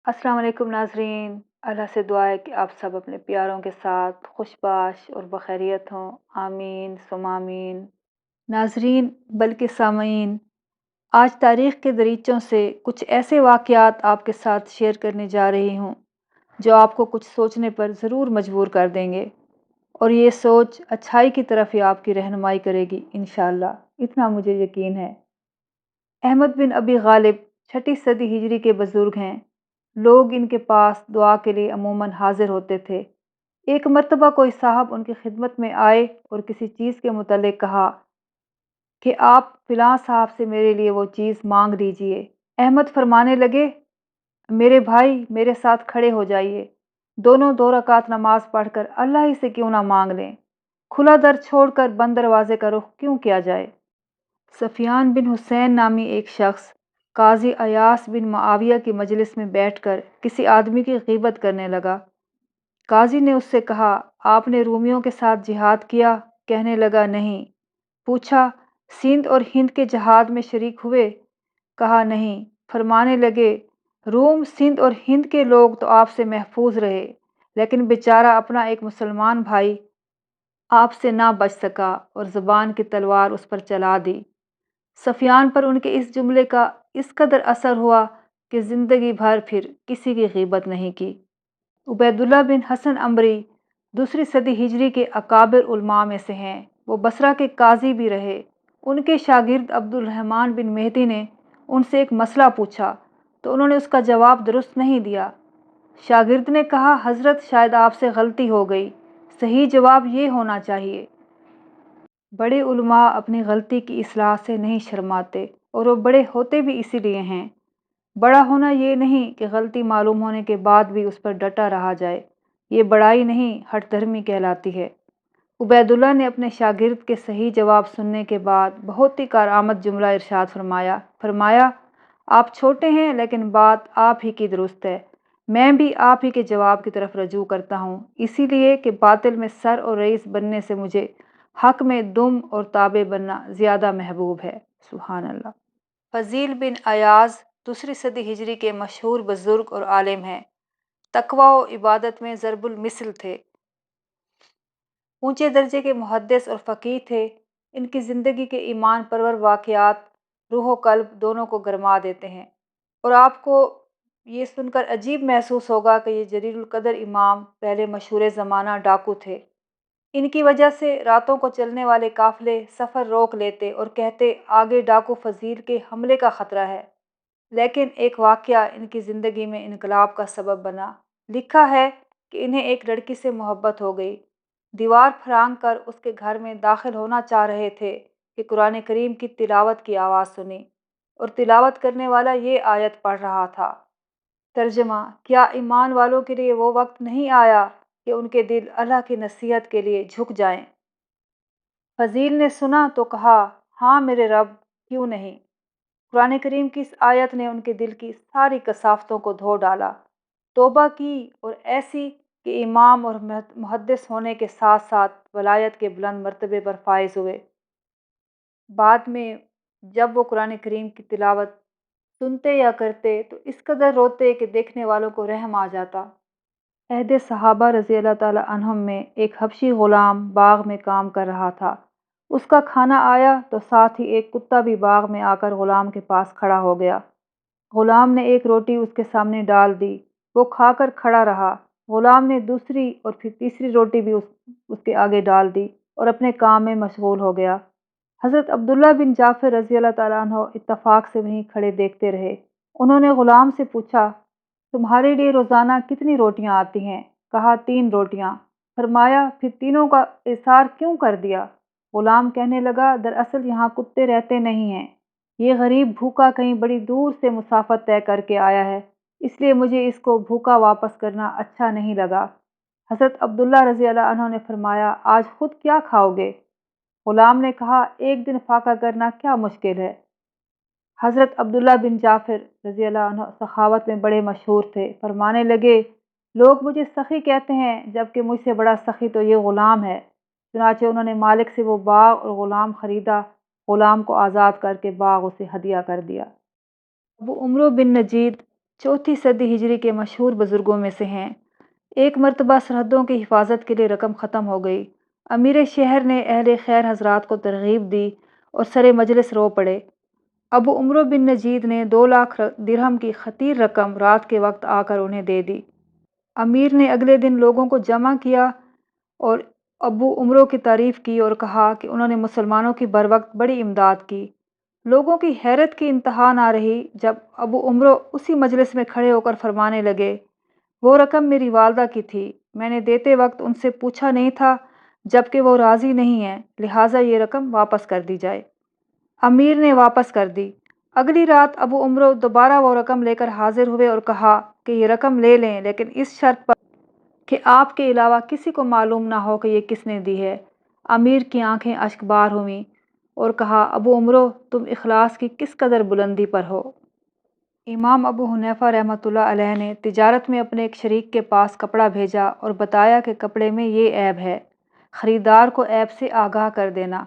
अस्सलाम वालेकुम नाज़रीन। अल्लाह से दुआ है कि आप सब अपने प्यारों के साथ खुशबाश और बखैरियत हों। आमीन सुम्मा आमीन। नाज़रीन बल्कि सामीन, आज तारीख़ के दरीचों से कुछ ऐसे वाक़यात आपके साथ शेयर करने जा रही हूँ जो आपको कुछ सोचने पर ज़रूर मजबूर कर देंगे, और ये सोच अच्छाई की तरफ ही आपकी रहनुमाई करेगी इंशाअल्लाह, इतना मुझे यकीन है। अहमद बिन अबी गालिब 6ठी सदी हिजरी के बुज़ुर्ग हैं। लोग इनके पास दुआ के लिए अमूमन हाजिर होते थे। एक मर्तबा कोई साहब उनकी खिदमत में आए और किसी चीज़ के मुतल्लिक़ कहा कि आप फ़िलाँ साहब से मेरे लिए वो चीज़ मांग लीजिए। अहमद फरमाने लगे, मेरे भाई मेरे साथ खड़े हो जाइए। दोनों 2 रकात नमाज पढ़कर अल्लाह ही से क्यों ना मांग लें। खुला दर छोड़कर बंद दरवाजे का रुख क्यों किया जाए। सफियान बिन हुसैन नामी एक शख्स काजी अयास बिन मुआविया की मजलिस में बैठकर किसी आदमी की गीबत करने लगा। काजी ने उससे कहा, आपने रूमियों के साथ जिहाद किया? कहने लगा, नहीं। पूछा, सिंध और हिंद के जहाद में शरीक हुए? कहा, नहीं। फरमाने लगे, रूम सिंध और हिंद के लोग तो आपसे महफूज रहे, लेकिन बेचारा अपना एक मुसलमान भाई आपसे ना बच सका और ज़ुबान की तलवार उस पर चला दी। सफियान पर उनके इस जुमले का इस कदर असर हुआ कि ज़िंदगी भर फिर किसी की गीबत नहीं की। उबैदुल्लाह बिन हसन अमरी 2री सदी हिजरी के अकाबिर उलमा में से हैं। वो बसरा के काजी भी रहे। उनके शागिर्द अब्दुल रहमान बिन मेहदी ने उनसे एक मसला पूछा तो उन्होंने उसका जवाब दुरुस्त नहीं दिया। शागिर्द ने कहा, हज़रत शायद आपसे गलती हो गई, सही जवाब ये होना चाहिए। बड़े उलमा अपनी गलती की इस्लाह से नहीं शर्माते, और वो बड़े होते भी इसीलिए हैं। बड़ा होना ये नहीं कि गलती मालूम होने के बाद भी उस पर डटा रहा जाए, ये बड़ाई नहीं हठ धर्मी कहलाती है। उबैदुल्लाह ने अपने शागिर्द के सही जवाब सुनने के बाद बहुत ही कारआमद जुमला इरशाद फरमाया, आप छोटे हैं लेकिन बात आप ही की दुरुस्त है। मैं भी आप ही के जवाब की तरफ रजू करता हूँ, इसीलिए कि बातिल में सर और रईस बनने से मुझे हक में दुम और ताबे बनना ज़्यादा महबूब है। सुभान अल्लाह। फजील बिन अयाज 2री सदी हिजरी के मशहूर बुजुर्ग और आलिम हैं। तकवा व इबादत में ज़रबुल मिसल थे। ऊंचे दर्जे के मुहद्दिस और फ़कीह थे। इनकी ज़िंदगी के ईमान परवर वाक़यात रूह व क़ल्ब दोनों को गरमा देते हैं, और आपको ये सुनकर अजीब महसूस होगा कि ये जलीलुल क़द्र इमाम पहले मशहूर ज़माना डाकू थे। इनकी वजह से रातों को चलने वाले काफ़िले सफ़र रोक लेते और कहते, आगे डाकू फजील के हमले का ख़तरा है। लेकिन एक वाक़या इनकी ज़िंदगी में इनकलाब का सबब बना। लिखा है कि इन्हें एक लड़की से मोहब्बत हो गई। दीवार फरांग कर उसके घर में दाखिल होना चाह रहे थे कि कुरान करीम की तिलावत की आवाज़ सुनी, और तिलावत करने वाला ये आयत पढ़ रहा था। तर्जमा, क्या ईमान वालों के लिए वो वक्त नहीं आया कि उनके दिल अल्लाह की नसीहत के लिए झुक जाएं। फजील ने सुना तो कहा, हाँ मेरे रब, क्यों नहीं। कुरान करीम की इस आयत ने उनके दिल की सारी कसावतों को धो डाला। तौबा की, और ऐसी कि इमाम और मुहद्दिस होने के साथ साथ वलायत के बुलंद मर्तबे पर फाइज हुए। बाद में जब वो कुरान करीम की तिलावत सुनते या करते तो इस कदर रोते कि देखने वालों को रहम आ जाता। अहद सहाबा रज़ी अल्लाह ताला अन्हुम में एक हबशी ग़ुलाम बाग में काम कर रहा था। उसका खाना आया तो साथ ही एक कुत्ता भी बाग में आकर ग़ुलाम के पास खड़ा हो गया। ग़ुलाम ने एक रोटी उसके सामने डाल दी। वो खाकर खड़ा रहा। ग़ुलाम ने दूसरी और फिर तीसरी रोटी भी उसके आगे डाल दी और अपने काम में मशगूल हो गया। हज़रत अब्दुल्ला बिन जाफ़र रज़ी अल्लाह ताला अन्हु इत्तफ़ाक़ से वहीं खड़े देखते रहे। उन्होंने ग़ुलाम से पूछा, तुम्हारे लिए रोज़ाना कितनी रोटियां आती हैं? कहा, 3 रोटियां। फरमाया, फिर तीनों का इसार क्यों कर दिया? ग़ुलाम कहने लगा, दरअसल यहाँ कुत्ते रहते नहीं हैं। ये गरीब भूखा कहीं बड़ी दूर से मुसाफत तय करके आया है, इसलिए मुझे इसको भूखा वापस करना अच्छा नहीं लगा। हज़रत अब्दुल्ला रज़ी अल्लाह अन्हु ने फरमाया, आज खुद क्या खाओगे? ग़ुलाम ने कहा, एक दिन फाका करना क्या मुश्किल है। हज़रत अब्दुल्ला बिन जाफ़र रज़ी अल्लाह अन्हु सखावत में बड़े मशहूर थे। फरमाने लगे, लोग मुझे सखी कहते हैं, जबकि मुझसे बड़ा सखी तो ये ग़ुलाम है। चुनाचे उन्होंने मालिक से वो बाग और ग़ुलाम ख़रीदा। ग़ुलाम को आज़ाद करके बाग उसे हदिया कर दिया। अबू उमरो बिन नजीद चौथी सदी हिजरी के मशहूर बुज़ुर्गों में से हैं। एक मरतबा सरहदों की हिफाजत के लिए रकम ख़त्म हो गई। अमीर शहर ने अहले खैर हजरात को तरगीब दी और सरे मजलिस रो पड़े। अबू उमरो बिन नजीद ने 2 लाख दिरहम की खतीर रकम रात के वक्त आकर उन्हें दे दी। अमीर ने अगले दिन लोगों को जमा किया और अबू उमरो की तारीफ़ की और कहा कि उन्होंने मुसलमानों की बर वक्त बड़ी इमदाद की। लोगों की हैरत की इंतहा ना रही जब अबू उमरो उसी मजलिस में खड़े होकर फरमाने लगे, वो रकम मेरी वालदा की थी, मैंने देते वक्त उनसे पूछा नहीं था, जबकि वो राज़ी नहीं है, लिहाजा ये रकम वापस कर दी जाए। अमीर ने वापस कर दी। अगली रात अबू उमरो दोबारा वो रकम लेकर हाजिर हुए और कहा कि ये रकम ले लें, लेकिन इस शर्त पर कि आपके अलावा किसी को मालूम ना हो कि ये किसने दी है। अमीर की आंखें अश्कबार हुईं और कहा, अबू उमरो तुम इखलास की किस कदर बुलंदी पर हो। इमाम अबू हुनैफा रहमतुल्लाह अलैह ने तिजारत में अपने एक शरीक के पास कपड़ा भेजा और बताया कि कपड़े में ये ऐब है, ख़रीदार को ऐब से आगाह कर देना।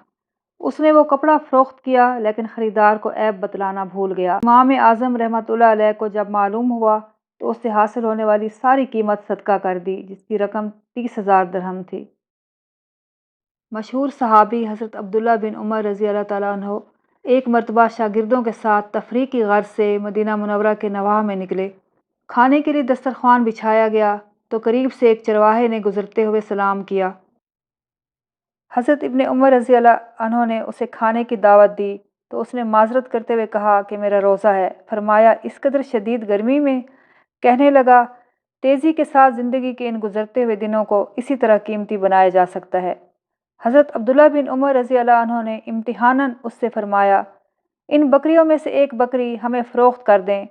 उसने वो कपड़ा फ़रोख्त किया, लेकिन ख़रीदार को ऐब बतलाना भूल गया। इमाम आज़म रहमतुल्लाह अलैह को जब मालूम हुआ तो उससे हासिल होने वाली सारी कीमत सदका कर दी, जिसकी रकम 30,000 दिरहम थी। मशहूर सहाबी हज़रत अब्दुल्ला बिन उमर रज़ी अल्लाह ताला अन्हो एक मरतबा शागिर्दों के साथ तफरीह की गर्ज से मदीना मुनव्वरा के नवाह में निकले। खाने के लिए दस्तरखान बिछाया गया तो करीब से एक चरवाहे ने गुजरते हुए सलाम किया। हज़रत इब्ने उमर रज़ी अल्लाह अन्हो ने उसे खाने की दावत दी तो उसने माजरत करते हुए कहा कि मेरा रोज़ा है। फरमाया, इस कदर शदीद गर्मी में? कहने लगा, तेज़ी के साथ ज़िंदगी के इन गुजरते हुए दिनों को इसी तरह कीमती बनाया जा सकता है। हज़रत अब्दुल्ला बिन उमर रज़ी अल्लाह अन्हो ने इम्तिहानन उससे फरमाया, इन बकरियों में से एक बकरी हमें फ़रोख्त कर दें,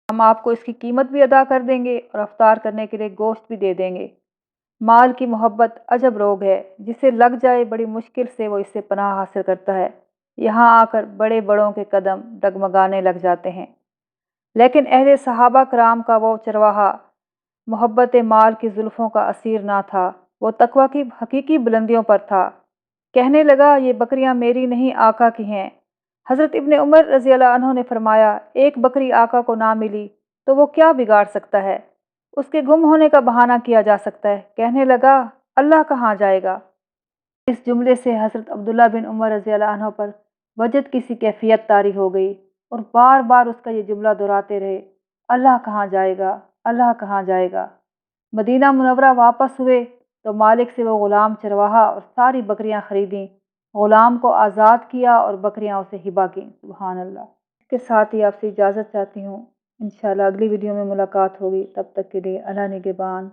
हम आपको इसकी कीमत भी अदा कर देंगे और अफ्तार करने के लिए गोश्त भी दे देंगे। माल की मोहब्बत अजब रोग है, जिसे लग जाए बड़ी मुश्किल से वो इससे पनाह हासिल करता है। यहाँ आकर बड़े बड़ों के कदम डगमगाने लग जाते हैं। लेकिन अहले सहाबा कराम का वो चरवाहा मोहब्बत माल की जुल्फ़ों का असीर ना था, वो तकवा की हकीकी बुलंदियों पर था। कहने लगा, ये बकरियां मेरी नहीं आका की हैं। हज़रत इब्ने उमर रज़ी अल्लाह अन्हो ने फरमाया, एक बकरी आका को ना मिली तो वो क्या बिगाड़ सकता है, उसके गुम होने का बहाना किया जा सकता है। कहने लगा, अल्लाह कहाँ जाएगा। इस जुमले से हज़रत अब्दुल्ला बिन उमर रज़ी अल्लाह अन्हो पर वजद की सी कैफियत तारी हो गई और बार बार उसका ये जुमला दोहराते रहे, अल्लाह कहाँ जाएगा, अल्लाह कहाँ जाएगा। मदीना मुनव्वरा वापस हुए तो मालिक से वो ग़ुलाम चरवाहा और सारी बकरियां ख़रीदीं, ग़ुलाम को आज़ाद किया और बकरियां उसे हिबा की। सुबहान अल्लाह। इसके साथ ही आपसे इजाज़त चाहती हूँ। इंशाअल्लाह अगली वीडियो में मुलाकात होगी, तब तक के लिए अल्लाह निगहबान।